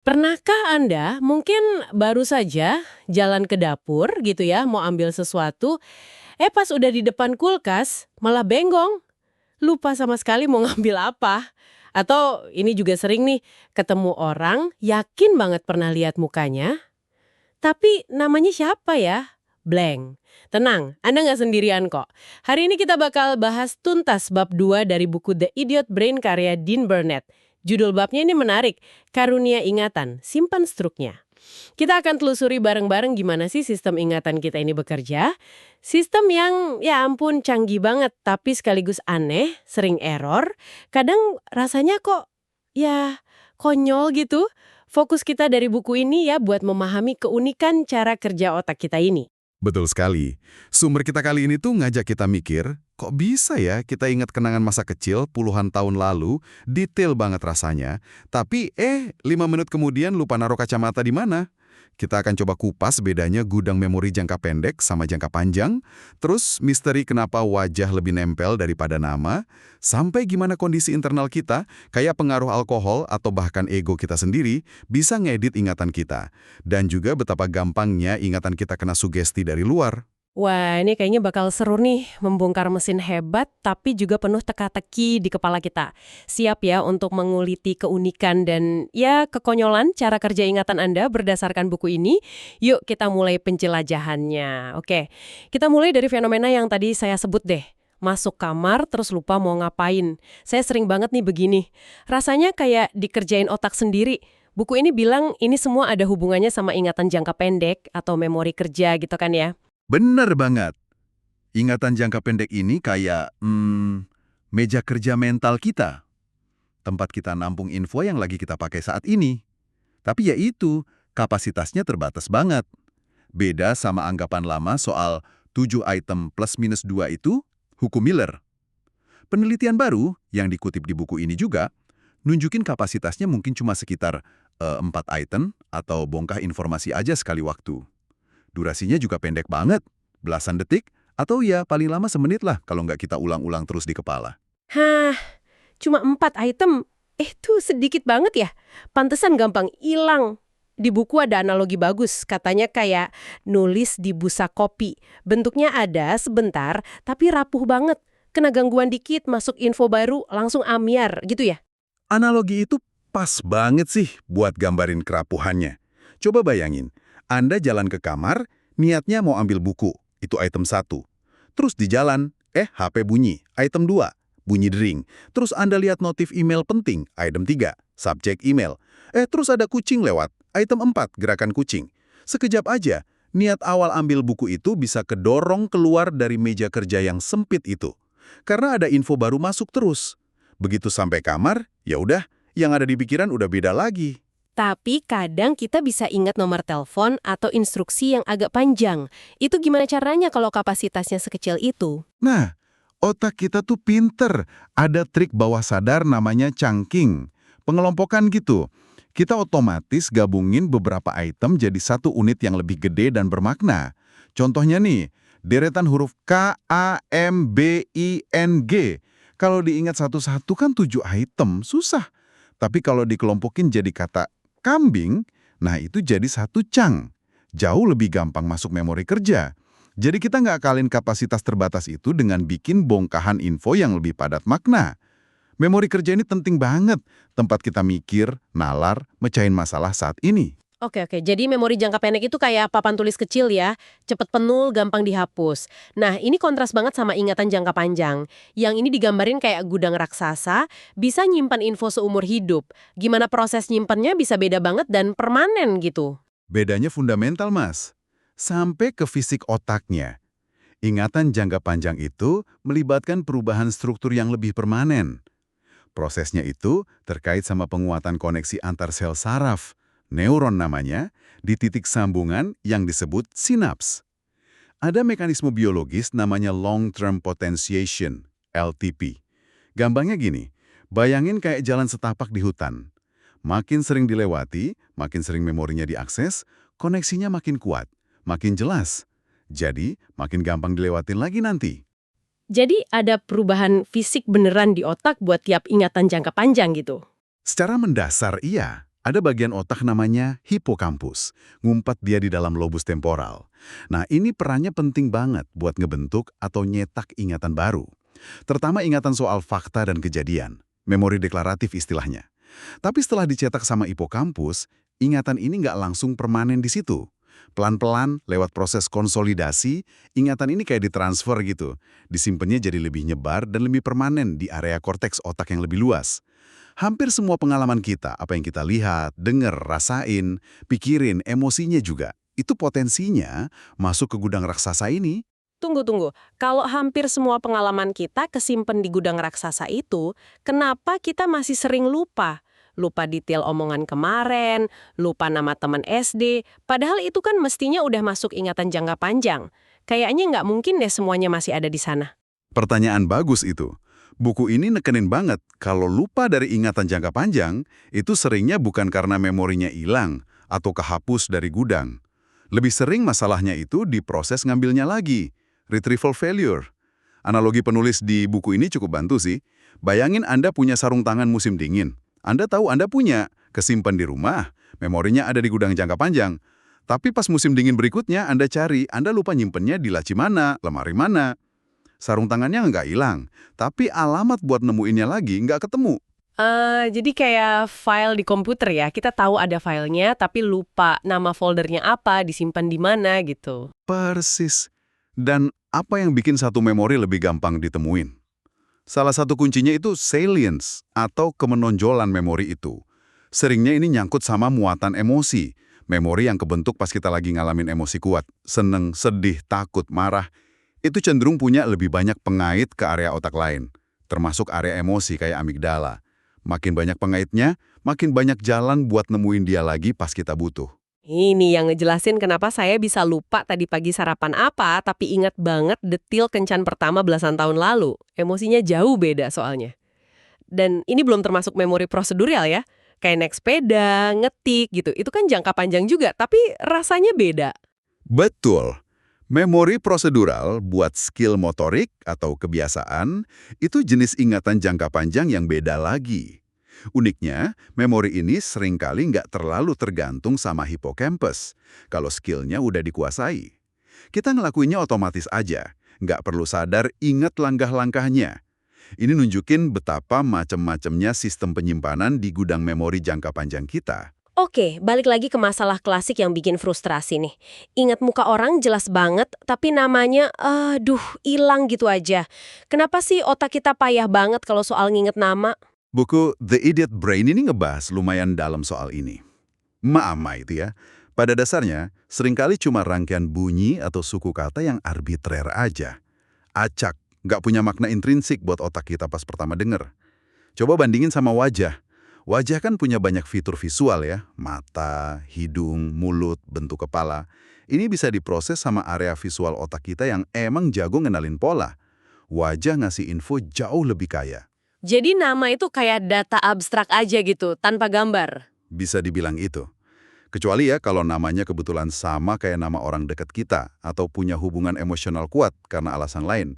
Pernahkah Anda mungkin baru saja jalan ke dapur gitu ya, mau ambil sesuatu, pas udah di depan kulkas malah bengong, lupa sama sekali mau ngambil apa. Atau ini juga sering nih, ketemu orang, yakin banget pernah lihat mukanya, tapi namanya siapa ya? Blank. Tenang, Anda nggak sendirian kok. Hari ini kita bakal bahas tuntas bab 2 dari buku The Idiot Brain karya Dean Burnett. Judul babnya ini menarik, Karunia Ingatan, Simpan Struknya. Kita akan telusuri bareng-bareng gimana sih sistem ingatan kita ini bekerja. Sistem yang ya ampun canggih banget, tapi sekaligus aneh, sering error. Kadang rasanya kok ya konyol gitu. Fokus kita dari buku ini ya buat memahami keunikan cara kerja otak kita ini. Betul sekali. Sumber kita kali ini tuh ngajak kita mikir, kok bisa ya kita ingat kenangan masa kecil puluhan tahun lalu, detail banget rasanya, tapi 5 menit kemudian lupa naruh kacamata di mana? Kita akan coba kupas bedanya gudang memori jangka pendek sama jangka panjang, terus misteri kenapa wajah lebih nempel daripada nama, sampai gimana kondisi internal kita, kayak pengaruh alkohol atau bahkan ego kita sendiri, bisa ngedit ingatan kita. Dan juga betapa gampangnya ingatan kita kena sugesti dari luar. Wah, ini kayaknya bakal seru nih, membongkar mesin hebat tapi juga penuh teka-teki di kepala kita. Siap ya untuk menguliti keunikan dan ya kekonyolan cara kerja ingatan Anda berdasarkan buku ini? Yuk kita mulai penjelajahannya. Oke, kita mulai dari fenomena yang tadi saya sebut deh. Masuk kamar terus lupa mau ngapain. Saya sering banget nih begini. Rasanya kayak dikerjain otak sendiri. Buku ini bilang ini semua ada hubungannya sama ingatan jangka pendek atau memori kerja gitu kan ya. Bener banget. Ingatan jangka pendek ini kayak, meja kerja mental kita. Tempat kita nampung info yang lagi kita pakai saat ini. Tapi ya itu, kapasitasnya terbatas banget. Beda sama anggapan lama soal 7 item plus minus 2 itu, hukum Miller. Penelitian baru yang dikutip di buku ini juga, nunjukin kapasitasnya mungkin cuma sekitar 4 item atau bongkah informasi aja sekali waktu. Durasinya juga pendek banget, belasan detik, atau ya paling lama semenit lah kalau nggak kita ulang-ulang terus di kepala. Hah, cuma 4 item. Tuh sedikit banget ya. Pantesan gampang hilang. Di buku ada analogi bagus, katanya kayak nulis di busa kopi. Bentuknya ada sebentar, tapi rapuh banget. Kena gangguan dikit, masuk info baru, langsung ambyar, gitu ya? Analogi itu pas banget sih buat gambarin kerapuhannya. Coba bayangin, Anda jalan ke kamar, niatnya mau ambil buku, itu item 1. Terus di jalan, HP bunyi, item 2, bunyi dering. Terus Anda lihat notif email penting, item 3, subjek email. Terus ada kucing lewat, item 4, gerakan kucing. Sekejap aja, niat awal ambil buku itu bisa kedorong keluar dari meja kerja yang sempit itu. Karena ada info baru masuk terus. Begitu sampai kamar, ya udah, yang ada di pikiran udah beda lagi. Tapi kadang kita bisa ingat nomor telepon atau instruksi yang agak panjang. Itu gimana caranya kalau kapasitasnya sekecil itu? Nah, otak kita tuh pinter. Ada trik bawah sadar namanya chunking. Pengelompokan gitu. Kita otomatis gabungin beberapa item jadi satu unit yang lebih gede dan bermakna. Contohnya nih, deretan huruf K, A, M, B, I, N, G. Kalau diingat satu-satu kan 7 item, susah. Tapi kalau dikelompokin jadi kata kambing, nah itu jadi satu chunk. Jauh lebih gampang masuk memori kerja. Jadi kita nggak akalin kapasitas terbatas itu dengan bikin bongkahan info yang lebih padat makna. Memori kerja ini penting banget, tempat kita mikir, nalar, mecahin masalah saat ini. Oke, jadi memori jangka pendek itu kayak papan tulis kecil ya, cepet penuh, gampang dihapus. Nah, ini kontras banget sama ingatan jangka panjang. Yang ini digambarin kayak gudang raksasa, bisa nyimpan info seumur hidup. Gimana proses nyimpannya bisa beda banget dan permanen gitu. Bedanya fundamental, Mas. Sampai ke fisik otaknya. Ingatan jangka panjang itu melibatkan perubahan struktur yang lebih permanen. Prosesnya itu terkait sama penguatan koneksi antar sel saraf, neuron namanya, di titik sambungan yang disebut sinaps. Ada mekanisme biologis namanya long-term potentiation, LTP. Gampangnya gini, bayangin kayak jalan setapak di hutan. Makin sering dilewati, makin sering memorinya diakses, koneksinya makin kuat, makin jelas. Jadi, makin gampang dilewatin lagi nanti. Jadi ada perubahan fisik beneran di otak buat tiap ingatan jangka panjang gitu. Secara mendasar iya. Ada bagian otak namanya hipokampus, ngumpat dia di dalam lobus temporal. Nah, ini perannya penting banget buat ngebentuk atau nyetak ingatan baru. Terutama ingatan soal fakta dan kejadian, memori deklaratif istilahnya. Tapi setelah dicetak sama hipokampus, ingatan ini nggak langsung permanen di situ. Pelan-pelan, lewat proses konsolidasi, ingatan ini kayak ditransfer gitu. Disimpannya jadi lebih nyebar dan lebih permanen di area korteks otak yang lebih luas. Hampir semua pengalaman kita, apa yang kita lihat, denger, rasain, pikirin, emosinya juga, itu potensinya masuk ke gudang raksasa ini. Tunggu. Kalau hampir semua pengalaman kita kesimpan di gudang raksasa itu, kenapa kita masih sering lupa? Lupa detail omongan kemarin, lupa nama teman SD, padahal itu kan mestinya udah masuk ingatan jangka panjang. Kayaknya nggak mungkin deh semuanya masih ada di sana. Pertanyaan bagus itu. Buku ini nekenin banget kalau lupa dari ingatan jangka panjang, itu seringnya bukan karena memorinya hilang atau kehapus dari gudang. Lebih sering masalahnya itu di proses ngambilnya lagi, retrieval failure. Analogi penulis di buku ini cukup bantu sih. Bayangin Anda punya sarung tangan musim dingin. Anda tahu Anda punya, kesimpan di rumah, memorinya ada di gudang jangka panjang. Tapi pas musim dingin berikutnya Anda cari, Anda lupa nyimpennya di laci mana, lemari mana. Sarung tangannya nggak hilang, tapi alamat buat nemuinnya lagi nggak ketemu. Jadi kayak file di komputer ya, kita tahu ada filenya tapi lupa nama foldernya apa, disimpan di mana gitu. Persis. Dan apa yang bikin satu memori lebih gampang ditemuin? Salah satu kuncinya itu salience atau kemenonjolan memori itu. Seringnya ini nyangkut sama muatan emosi. Memori yang kebentuk pas kita lagi ngalamin emosi kuat. Seneng, sedih, takut, marah. Itu cenderung punya lebih banyak pengait ke area otak lain. Termasuk area emosi kayak amigdala. Makin banyak pengaitnya, makin banyak jalan buat nemuin dia lagi pas kita butuh. Ini yang ngejelasin kenapa saya bisa lupa tadi pagi sarapan apa, tapi ingat banget detil kencan pertama belasan tahun lalu. Emosinya jauh beda soalnya. Dan ini belum termasuk memori prosedural ya. Kayak naik sepeda, ngetik gitu. Itu kan jangka panjang juga, tapi rasanya beda. Betul. Memori prosedural buat skill motorik atau kebiasaan itu jenis ingatan jangka panjang yang beda lagi. Uniknya, memori ini seringkali nggak terlalu tergantung sama hipokampus kalau skillnya udah dikuasai. Kita ngelakuinnya otomatis aja, nggak perlu sadar ingat langkah-langkahnya. Ini nunjukin betapa macam-macamnya sistem penyimpanan di gudang memori jangka panjang kita. Oke, balik lagi ke masalah klasik yang bikin frustrasi nih. Ingat muka orang jelas banget, tapi namanya, hilang gitu aja. Kenapa sih otak kita payah banget kalau soal nginget nama? Buku The Idiot Brain ini ngebahas lumayan dalam soal ini. Ma'ama itu ya. Pada dasarnya, seringkali cuma rangkaian bunyi atau suku kata yang arbitrer aja. Acak, nggak punya makna intrinsik buat otak kita pas pertama denger. Coba bandingin sama wajah. Wajah kan punya banyak fitur visual ya, mata, hidung, mulut, bentuk kepala. Ini bisa diproses sama area visual otak kita yang emang jago ngenalin pola. Wajah ngasih info jauh lebih kaya. Jadi nama itu kayak data abstrak aja gitu, tanpa gambar. Bisa dibilang itu. Kecuali ya kalau namanya kebetulan sama kayak nama orang dekat kita atau punya hubungan emosional kuat karena alasan lain.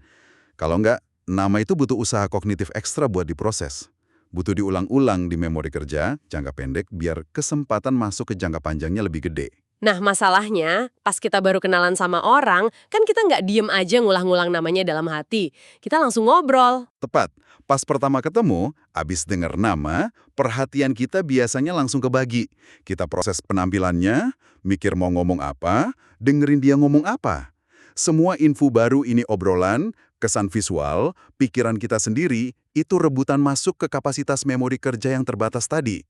Kalau enggak, nama itu butuh usaha kognitif ekstra buat diproses. Butuh diulang-ulang di memori kerja, jangka pendek, biar kesempatan masuk ke jangka panjangnya lebih gede. Nah, masalahnya, pas kita baru kenalan sama orang, kan kita nggak diem aja ngulang-ngulang namanya dalam hati. Kita langsung ngobrol. Tepat, pas pertama ketemu, abis denger nama, perhatian kita biasanya langsung kebagi. Kita proses penampilannya, mikir mau ngomong apa, dengerin dia ngomong apa. Semua info baru ini obrolan, kesan visual, pikiran kita sendiri, itu rebutan masuk ke kapasitas memori kerja yang terbatas tadi.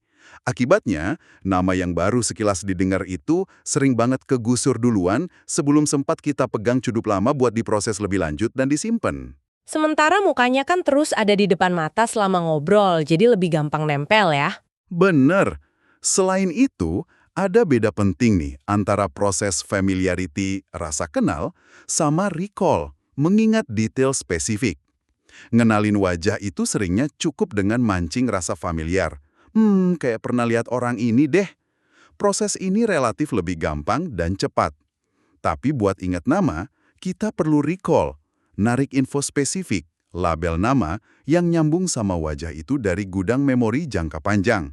Akibatnya, nama yang baru sekilas didengar itu sering banget kegusur duluan sebelum sempat kita pegang cudup lama buat diproses lebih lanjut dan disimpan. Sementara mukanya kan terus ada di depan mata selama ngobrol, jadi lebih gampang nempel ya. Bener. Selain itu, ada beda penting nih antara proses familiarity, rasa kenal, sama recall, mengingat detail spesifik. Ngenalin wajah itu seringnya cukup dengan mancing rasa familiar. Kayak pernah lihat orang ini deh. Proses ini relatif lebih gampang dan cepat. Tapi buat ingat nama, kita perlu recall, narik info spesifik, label nama yang nyambung sama wajah itu dari gudang memori jangka panjang.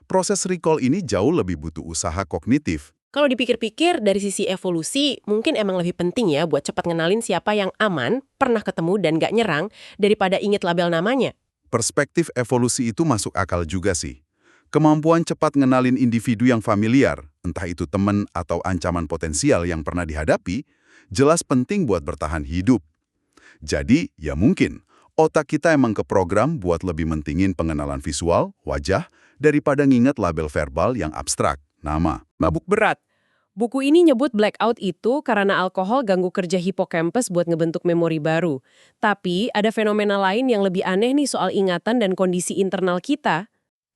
Proses recall ini jauh lebih butuh usaha kognitif. Kalau dipikir-pikir dari sisi evolusi, mungkin emang lebih penting ya buat cepat ngenalin siapa yang aman, pernah ketemu dan gak nyerang, daripada inget label namanya. Perspektif evolusi itu masuk akal juga sih. Kemampuan cepat ngenalin individu yang familiar, entah itu teman atau ancaman potensial yang pernah dihadapi, jelas penting buat bertahan hidup. Jadi, ya mungkin, otak kita emang keprogram buat lebih mentingin pengenalan visual, wajah, daripada nginget label verbal yang abstrak, nama. Mabuk berat. Buku ini nyebut blackout itu karena alkohol ganggu kerja hipokampus buat ngebentuk memori baru. Tapi ada fenomena lain yang lebih aneh nih soal ingatan dan kondisi internal kita.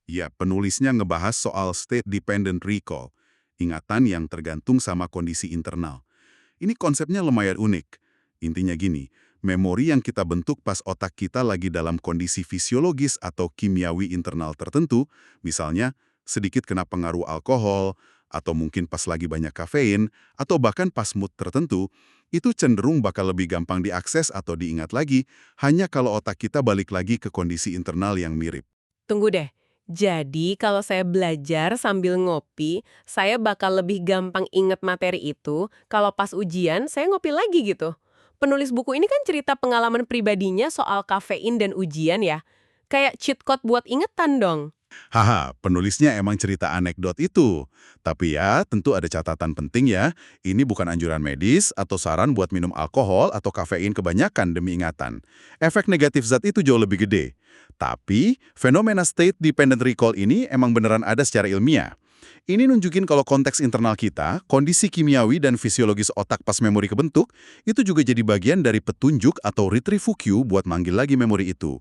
Ya, penulisnya ngebahas soal state-dependent recall, ingatan yang tergantung sama kondisi internal. Ini konsepnya lumayan unik. Intinya gini, memori yang kita bentuk pas otak kita lagi dalam kondisi fisiologis atau kimiawi internal tertentu, misalnya sedikit kena pengaruh alkohol, atau mungkin pas lagi banyak kafein, atau bahkan pas mood tertentu, itu cenderung bakal lebih gampang diakses atau diingat lagi hanya kalau otak kita balik lagi ke kondisi internal yang mirip. Tunggu deh. Jadi kalau saya belajar sambil ngopi, saya bakal lebih gampang inget materi itu kalau pas ujian saya ngopi lagi gitu. Penulis buku ini kan cerita pengalaman pribadinya soal kafein dan ujian ya. Kayak cheat code buat ingetan dong. Haha, penulisnya emang cerita anekdot itu. Tapi ya, tentu ada catatan penting ya. Ini bukan anjuran medis atau saran buat minum alkohol atau kafein kebanyakan demi ingatan. Efek negatif zat itu jauh lebih gede. Tapi, fenomena state-dependent recall ini emang beneran ada secara ilmiah. Ini nunjukin kalau konteks internal kita, kondisi kimiawi dan fisiologis otak pas memori kebentuk, itu juga jadi bagian dari petunjuk atau retrieve cue buat manggil lagi memori itu.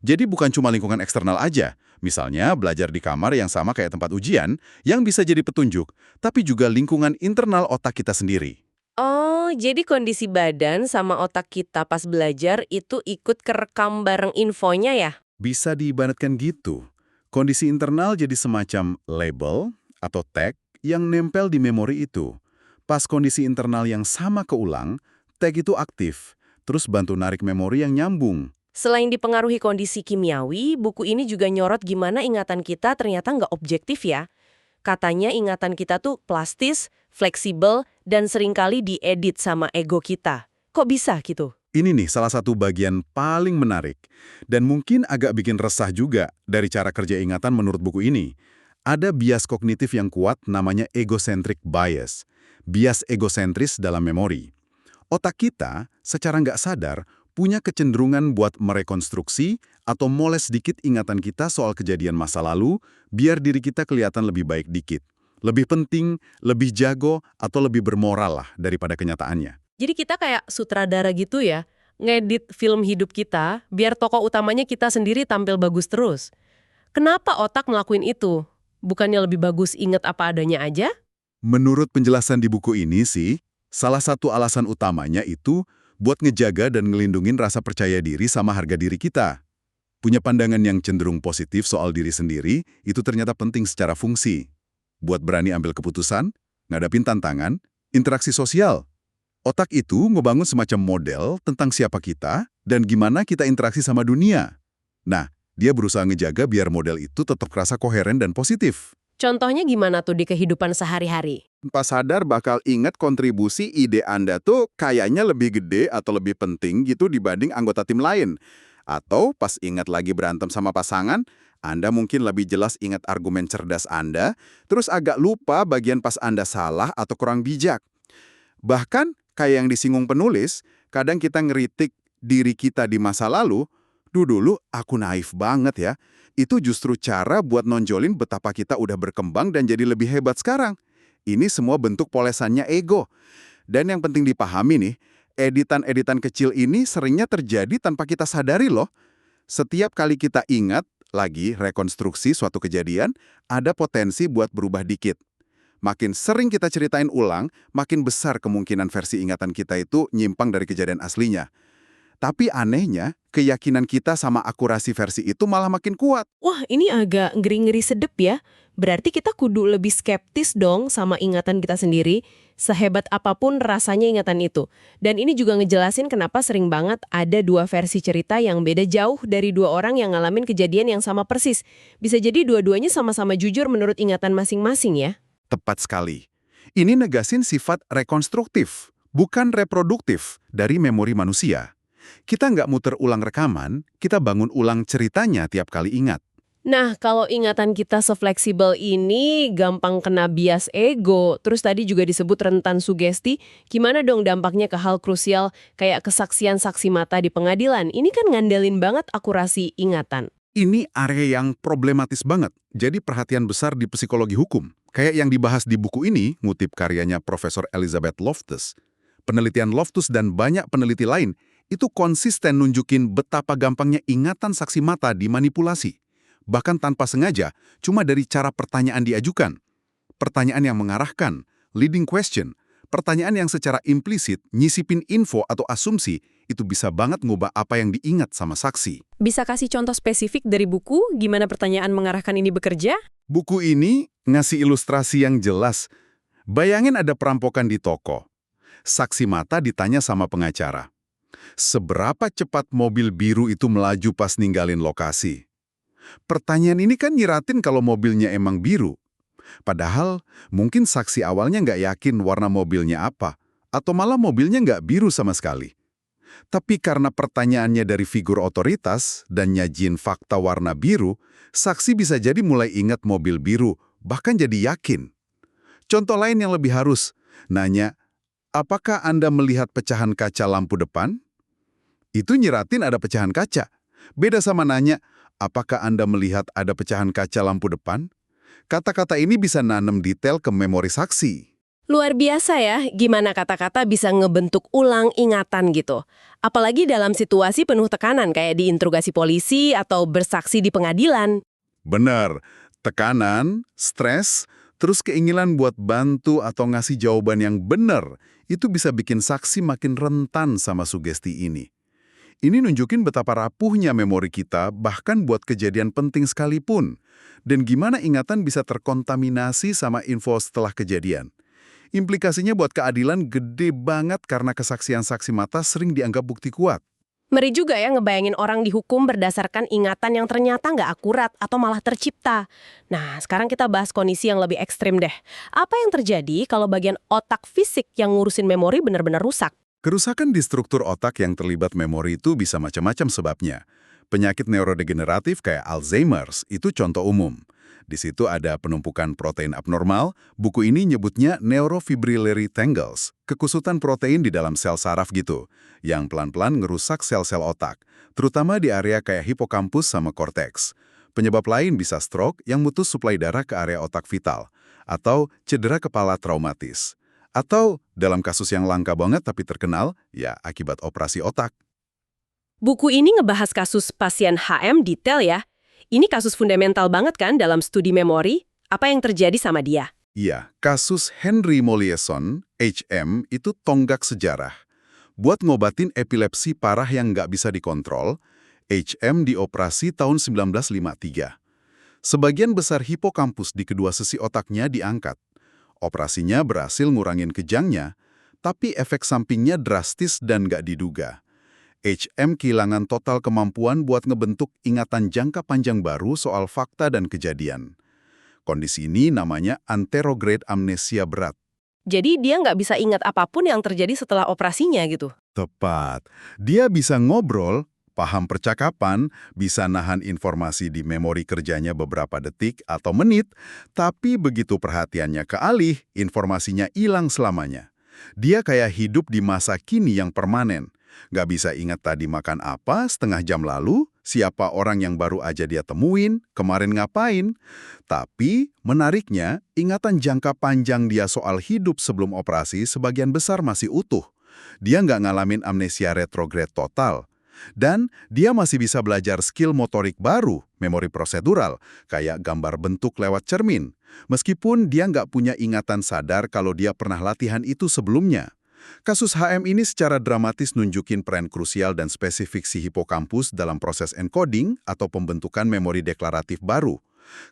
Jadi bukan cuma lingkungan eksternal aja, misalnya belajar di kamar yang sama kayak tempat ujian, yang bisa jadi petunjuk, tapi juga lingkungan internal otak kita sendiri. Oh, jadi kondisi badan sama otak kita pas belajar itu ikut kerekam bareng infonya ya? Bisa diibaratkan gitu. Kondisi internal jadi semacam label atau tag yang nempel di memori itu. Pas kondisi internal yang sama keulang, tag itu aktif, terus bantu narik memori yang nyambung. Selain dipengaruhi kondisi kimiawi, buku ini juga nyorot gimana ingatan kita ternyata nggak objektif ya. Katanya ingatan kita tuh plastis, fleksibel, dan seringkali diedit sama ego kita. Kok bisa gitu? Ini nih salah satu bagian paling menarik, dan mungkin agak bikin resah juga dari cara kerja ingatan menurut buku ini. Ada bias kognitif yang kuat namanya egocentric bias, bias egosentris dalam memori. Otak kita secara nggak sadar punya kecenderungan buat merekonstruksi atau moles sedikit ingatan kita soal kejadian masa lalu biar diri kita kelihatan lebih baik dikit. Lebih penting, lebih jago, atau lebih bermoral lah daripada kenyataannya. Jadi kita kayak sutradara gitu ya, ngedit film hidup kita biar tokoh utamanya kita sendiri tampil bagus terus. Kenapa otak ngelakuin itu? Bukannya lebih bagus inget apa adanya aja? Menurut penjelasan di buku ini sih, salah satu alasan utamanya itu buat ngejaga dan ngelindungin rasa percaya diri sama harga diri kita. Punya pandangan yang cenderung positif soal diri sendiri, itu ternyata penting secara fungsi. Buat berani ambil keputusan, ngadapin tantangan, interaksi sosial. Otak itu ngebangun semacam model tentang siapa kita dan gimana kita interaksi sama dunia. Nah, dia berusaha ngejaga biar model itu tetap kerasa koheren dan positif. Contohnya gimana tuh di kehidupan sehari-hari? Pas sadar bakal ingat kontribusi ide Anda tuh kayaknya lebih gede atau lebih penting gitu dibanding anggota tim lain. Atau pas ingat lagi berantem sama pasangan, Anda mungkin lebih jelas ingat argumen cerdas Anda, terus agak lupa bagian pas Anda salah atau kurang bijak. Bahkan, kayak yang disinggung penulis, kadang kita ngeritik diri kita di masa lalu, dulu aku naif banget ya. Itu justru cara buat nonjolin betapa kita udah berkembang dan jadi lebih hebat sekarang. Ini semua bentuk polesannya ego. Dan yang penting dipahami nih, editan-editan kecil ini seringnya terjadi tanpa kita sadari loh. Setiap kali kita ingat lagi rekonstruksi suatu kejadian, ada potensi buat berubah dikit. Makin sering kita ceritain ulang, makin besar kemungkinan versi ingatan kita itu nyimpang dari kejadian aslinya. Tapi anehnya, keyakinan kita sama akurasi versi itu malah makin kuat. Wah, ini agak ngeri-ngeri sedep ya. Berarti kita kudu lebih skeptis dong sama ingatan kita sendiri, sehebat apapun rasanya ingatan itu. Dan ini juga ngejelasin kenapa sering banget ada dua versi cerita yang beda jauh dari dua orang yang ngalamin kejadian yang sama persis. Bisa jadi dua-duanya sama-sama jujur menurut ingatan masing-masing ya. Tepat sekali. Ini negasin sifat rekonstruktif, bukan reproduktif dari memori manusia. Kita nggak muter ulang rekaman, kita bangun ulang ceritanya tiap kali ingat. Nah, kalau ingatan kita sefleksibel ini gampang kena bias ego, terus tadi juga disebut rentan sugesti, gimana dong dampaknya ke hal krusial kayak kesaksian saksi mata di pengadilan? Ini kan ngandelin banget akurasi ingatan. Ini area yang problematis banget, jadi perhatian besar di psikologi hukum. Kayak yang dibahas di buku ini, ngutip karyanya Profesor Elizabeth Loftus. Penelitian Loftus dan banyak peneliti lain itu konsisten nunjukin betapa gampangnya ingatan saksi mata dimanipulasi. Bahkan tanpa sengaja, cuma dari cara pertanyaan diajukan. Pertanyaan yang mengarahkan, leading question, pertanyaan yang secara implisit nyisipin info atau asumsi, itu bisa banget ngubah apa yang diingat sama saksi. Bisa kasih contoh spesifik dari buku gimana pertanyaan mengarahkan ini bekerja? Buku ini ngasih ilustrasi yang jelas. Bayangin ada perampokan di toko. Saksi mata ditanya sama pengacara. Seberapa cepat mobil biru itu melaju pas ninggalin lokasi? Pertanyaan ini kan nyiratin kalau mobilnya emang biru. Padahal mungkin saksi awalnya nggak yakin warna mobilnya apa, atau malah mobilnya nggak biru sama sekali. Tapi karena pertanyaannya dari figur otoritas dan nyajin fakta warna biru, saksi bisa jadi mulai ingat mobil biru, bahkan jadi yakin. Contoh lain yang lebih halus, nanya, apakah Anda melihat pecahan kaca lampu depan? Itu nyiratin ada pecahan kaca. Beda sama nanya, apakah Anda melihat ada pecahan kaca lampu depan? Kata-kata ini bisa nanam detail ke memori saksi. Luar biasa ya, gimana kata-kata bisa ngebentuk ulang ingatan gitu. Apalagi dalam situasi penuh tekanan kayak diinterogasi polisi atau bersaksi di pengadilan. Benar, tekanan, stres, terus keinginan buat bantu atau ngasih jawaban yang benar, itu bisa bikin saksi makin rentan sama sugesti ini. Ini nunjukin betapa rapuhnya memori kita bahkan buat kejadian penting sekalipun. Dan gimana ingatan bisa terkontaminasi sama info setelah kejadian. Implikasinya buat keadilan gede banget karena kesaksian saksi mata sering dianggap bukti kuat. Ngeri juga ya ngebayangin orang dihukum berdasarkan ingatan yang ternyata nggak akurat atau malah tercipta. Nah, sekarang kita bahas kondisi yang lebih ekstrim deh. Apa yang terjadi kalau bagian otak fisik yang ngurusin memori benar-benar rusak? Kerusakan di struktur otak yang terlibat memori itu bisa macam-macam sebabnya. Penyakit neurodegeneratif kayak Alzheimer's itu contoh umum. Di situ ada penumpukan protein abnormal, buku ini nyebutnya neurofibrillary tangles, kekusutan protein di dalam sel saraf gitu, yang pelan-pelan ngerusak sel-sel otak, terutama di area kayak hipokampus sama korteks. Penyebab lain bisa stroke yang mutus suplai darah ke area otak vital, atau cedera kepala traumatis. Atau, dalam kasus yang langka banget tapi terkenal, ya akibat operasi otak. Buku ini ngebahas kasus pasien HM detail ya. Ini kasus fundamental banget kan dalam studi memori? Apa yang terjadi sama dia? Iya, kasus Henry Molaison, HM, itu tonggak sejarah. Buat ngobatin epilepsi parah yang nggak bisa dikontrol, HM dioperasi tahun 1953. Sebagian besar hipokampus di kedua sisi otaknya diangkat. Operasinya berhasil ngurangin kejangnya, tapi efek sampingnya drastis dan nggak diduga. HM kehilangan total kemampuan buat ngebentuk ingatan jangka panjang baru soal fakta dan kejadian. Kondisi ini namanya anterograde amnesia berat. Jadi dia nggak bisa ingat apapun yang terjadi setelah operasinya gitu? Tepat. Dia bisa ngobrol, paham percakapan, bisa nahan informasi di memori kerjanya beberapa detik atau menit, tapi begitu perhatiannya kealih, informasinya hilang selamanya. Dia kayak hidup di masa kini yang permanen. Nggak bisa ingat tadi makan apa setengah jam lalu, siapa orang yang baru aja dia temuin, kemarin ngapain. Tapi, menariknya, ingatan jangka panjang dia soal hidup sebelum operasi sebagian besar masih utuh. Dia nggak ngalamin amnesia retrograde total. Dan dia masih bisa belajar skill motorik baru, memori prosedural, kayak gambar bentuk lewat cermin. Meskipun dia nggak punya ingatan sadar kalau dia pernah latihan itu sebelumnya. Kasus HM ini secara dramatis nunjukin peran krusial dan spesifik si hipokampus dalam proses encoding atau pembentukan memori deklaratif baru.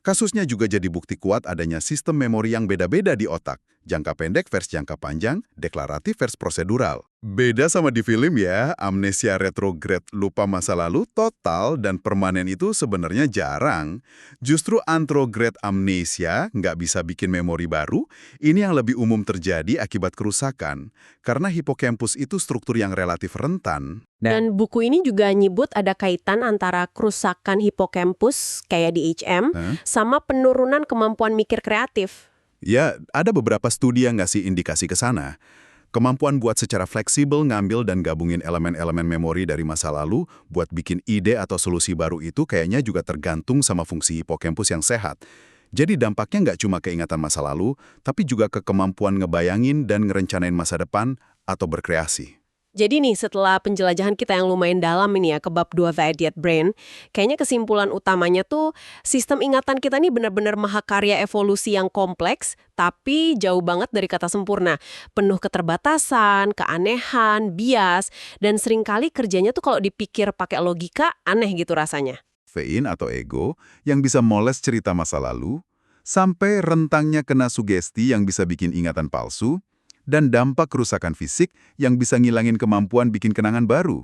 Kasusnya juga jadi bukti kuat adanya sistem memori yang beda-beda di otak. Jangka pendek versus jangka panjang, deklaratif versus prosedural. Beda sama di film ya, amnesia retrograde lupa masa lalu total dan permanen itu sebenarnya jarang. Justru antrograde amnesia nggak bisa bikin memori baru, ini yang lebih umum terjadi akibat kerusakan. Karena hipokampus itu struktur yang relatif rentan. Dan buku ini juga nyebut ada kaitan antara kerusakan hipokampus kayak di HM sama penurunan kemampuan mikir kreatif. Ya, ada beberapa studi yang ngasih indikasi ke sana. Kemampuan buat secara fleksibel ngambil dan gabungin elemen-elemen memori dari masa lalu buat bikin ide atau solusi baru itu kayaknya juga tergantung sama fungsi hipokampus yang sehat. Jadi dampaknya nggak cuma keingatan masa lalu, tapi juga ke kemampuan ngebayangin dan ngerencanain masa depan atau berkreasi. Jadi nih, setelah penjelajahan kita yang lumayan dalam ini ya ke bab 2 The Idiot Brain, kayaknya kesimpulan utamanya tuh sistem ingatan kita nih benar-benar mahakarya evolusi yang kompleks, tapi jauh banget dari kata sempurna. Penuh keterbatasan, keanehan, bias, dan seringkali kerjanya tuh kalau dipikir pakai logika, aneh gitu rasanya. Vein atau ego yang bisa moles cerita masa lalu, sampai rentangnya kena sugesti yang bisa bikin ingatan palsu, dan dampak kerusakan fisik yang bisa ngilangin kemampuan bikin kenangan baru.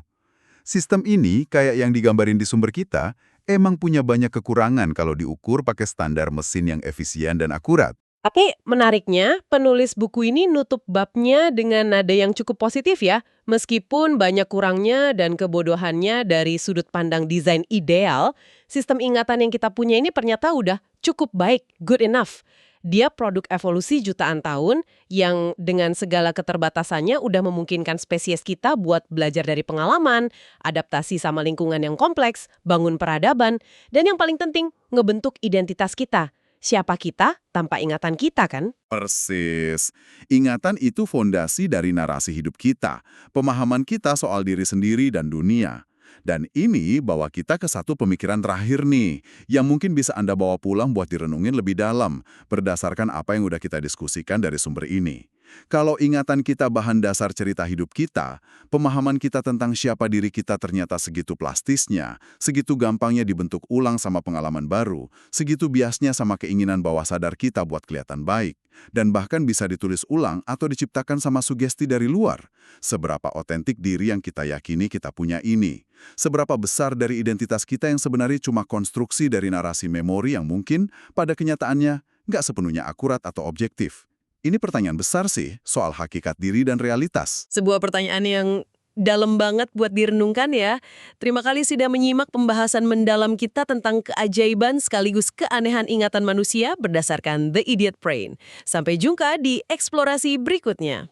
Sistem ini, kayak yang digambarin di sumber kita, emang punya banyak kekurangan kalau diukur pakai standar mesin yang efisien dan akurat. Tapi menariknya, penulis buku ini nutup babnya dengan nada yang cukup positif ya. Meskipun banyak kurangnya dan kebodohannya dari sudut pandang desain ideal, sistem ingatan yang kita punya ini ternyata udah cukup baik, good enough. Dia produk evolusi jutaan tahun yang dengan segala keterbatasannya udah memungkinkan spesies kita buat belajar dari pengalaman, adaptasi sama lingkungan yang kompleks, bangun peradaban, dan yang paling penting, ngebentuk identitas kita. Siapa kita tanpa ingatan kita kan? Persis. Ingatan itu fondasi dari narasi hidup kita, pemahaman kita soal diri sendiri dan dunia. Dan ini bawa kita ke satu pemikiran terakhir nih, yang mungkin bisa Anda bawa pulang buat direnungin lebih dalam, berdasarkan apa yang udah kita diskusikan dari sumber ini. Kalau ingatan kita bahan dasar cerita hidup kita, pemahaman kita tentang siapa diri kita ternyata segitu plastisnya, segitu gampangnya dibentuk ulang sama pengalaman baru, segitu biasnya sama keinginan bawah sadar kita buat kelihatan baik, dan bahkan bisa ditulis ulang atau diciptakan sama sugesti dari luar. Seberapa otentik diri yang kita yakini kita punya ini? Seberapa besar dari identitas kita yang sebenarnya cuma konstruksi dari narasi memori yang mungkin pada kenyataannya nggak sepenuhnya akurat atau objektif? Ini pertanyaan besar sih soal hakikat diri dan realitas. Sebuah pertanyaan yang dalam banget buat direnungkan ya. Terima kasih sudah menyimak pembahasan mendalam kita tentang keajaiban sekaligus keanehan ingatan manusia berdasarkan The Idiot Brain. Sampai jumpa di eksplorasi berikutnya.